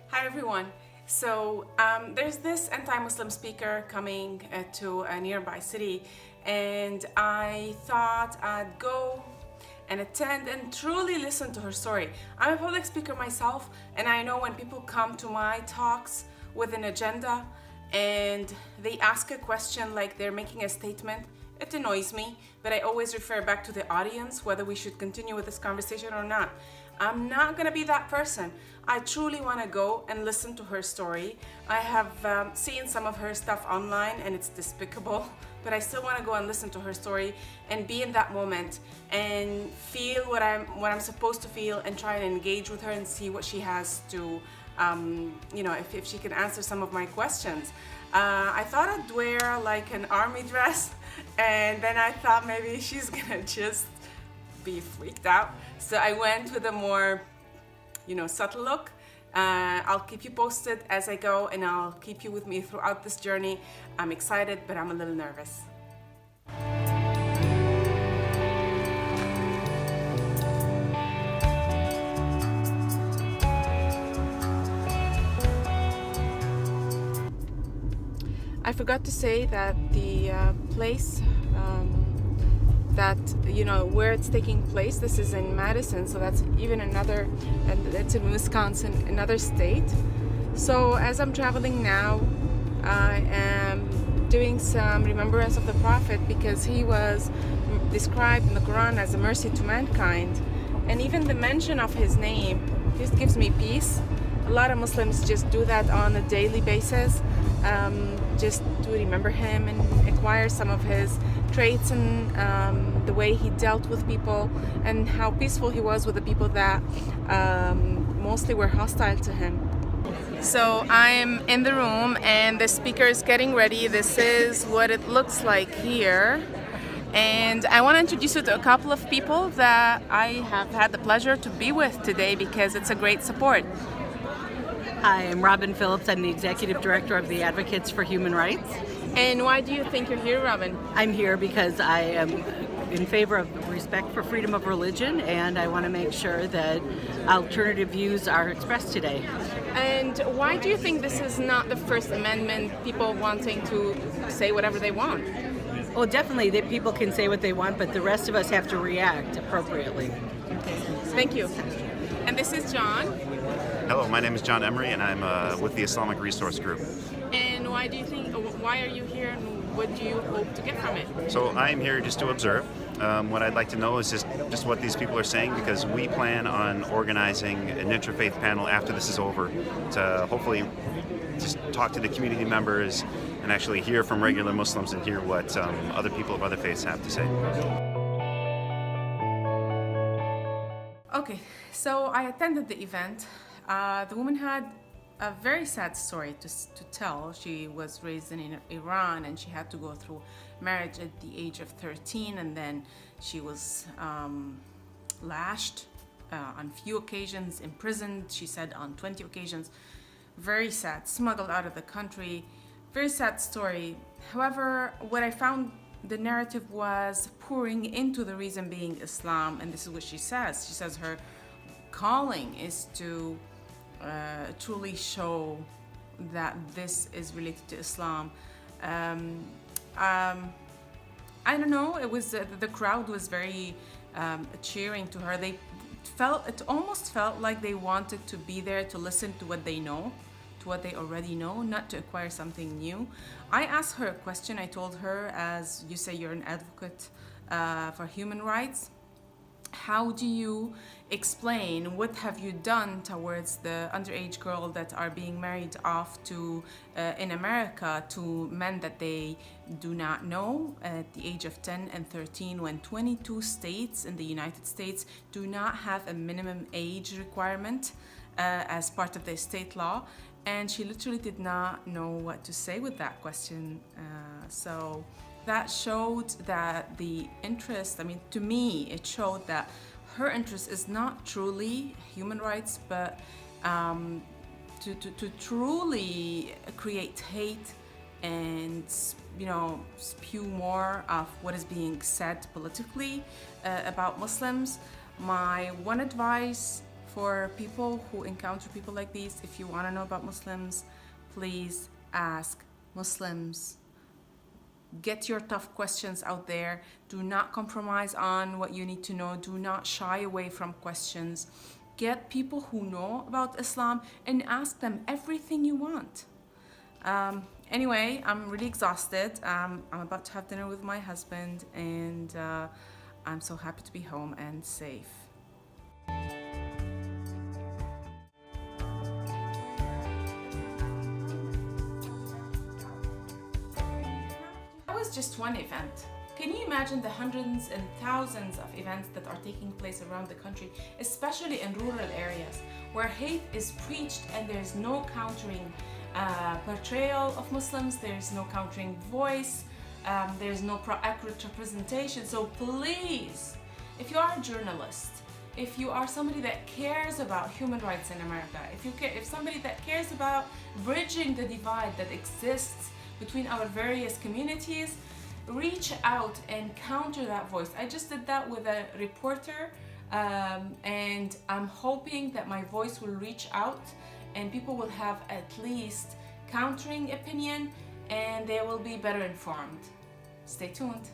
Hi everyone. There's this anti-Muslim speaker coming to a nearby city, and I thought I'd go and attend and truly listen to her story. I'm a public speaker myself, and I know when people come to my talks with an agenda and they ask a question like they're making a statement, it annoys me, but I always refer back to the audience whether we should continue with this conversation or not. I'm not gonna be that person. I truly wanna go and listen to her story. I have seen some of her stuff online and it's despicable, but I still wanna go and listen to her story and be in that moment and feel what I'm supposed to feel and try and engage with her and see what she has to, if she can answer some of my questions. I thought I'd wear like an army dress, and then I thought maybe she's gonna just be freaked out. So I went with a more, subtle look. I'll keep you posted as I go, and I'll keep you with me throughout this journey. I'm excited, but I'm a little nervous. I forgot to say that the place where it's taking place, this is in Madison, so that's even another, and it's in Wisconsin, another state. So as I'm traveling now, I am doing some remembrance of the Prophet because he was described in the Quran as a mercy to mankind, and even the mention of his name just gives me peace. A lot of Muslims just do that on a daily basis, just to remember him and acquire some of his traits and the way he dealt with people and how peaceful he was with the people that mostly were hostile to him. So I'm in the room and the speaker is getting ready. This is what it looks like here. And I want to introduce you to a couple of people that I have had the pleasure to be with today because it's a great support. Hi, I'm Robin Phillips. I'm the Executive Director of the Advocates for Human Rights. And why do you think you're here, Robin? I'm here because I am in favor of respect for freedom of religion, and I want to make sure that alternative views are expressed today. And why do you think this is not the First Amendment, people wanting to say whatever they want? Well, definitely that people can say what they want, but the rest of us have to react appropriately. Okay, thank you. And this is John. Hello, my name is John Emery, and I'm with the Islamic Resource Group. And why are you here, and what do you hope to get from it? So I'm here just to observe. What I'd like to know is just what these people are saying, because we plan on organizing an interfaith panel after this is over to hopefully just talk to the community members and actually hear from regular Muslims and hear what other people of other faiths have to say. Okay, so I attended the event. The woman had a very sad story to tell. She was raised in Iran and she had to go through marriage at the age of 13, and then she was lashed on few occasions, imprisoned, she said on 20 occasions. Very sad, smuggled out of the country. Very sad story. However, what I found, the narrative was pouring into the reason being Islam, and this is what she says. She says her calling is to truly show that this is related to Islam. I don't know, it was the crowd was very cheering to her. It almost felt like they wanted to be there to listen to what they know, to what they already know, not to acquire something new. I asked her a question. I told her, as you say, you're an advocate for human rights. How do you explain, what have you done towards the underage girls that are being married off to in America to men that they do not know at the age of 10 and 13, when 22 states in the United States do not have a minimum age requirement as part of their state law? And she literally did not know what to say with that question. So that showed that the interest, to me, it showed that her interest is not truly human rights, but to truly create hate and spew more of what is being said politically about Muslims. My one advice for people who encounter people like these, if you want to know about Muslims, please ask Muslims. Get your tough questions out there. Do not compromise on what you need to know. Do not shy away from questions. Get people who know about Islam and ask them everything you want. Anyway, I'm really exhausted. I'm about to have dinner with my husband, and I'm so happy to be home and safe. That was just one event. Can you imagine the hundreds and thousands of events that are taking place around the country, especially in rural areas, where hate is preached and there's no countering portrayal of Muslims, there's no countering voice, there's no accurate representation. So please, if you are a journalist, if you are somebody that cares about human rights in America, if somebody that cares about bridging the divide that exists between our various communities, reach out and counter that voice. I just did that with a reporter, and I'm hoping that my voice will reach out and people will have at least countering opinion, and they will be better informed. Stay tuned.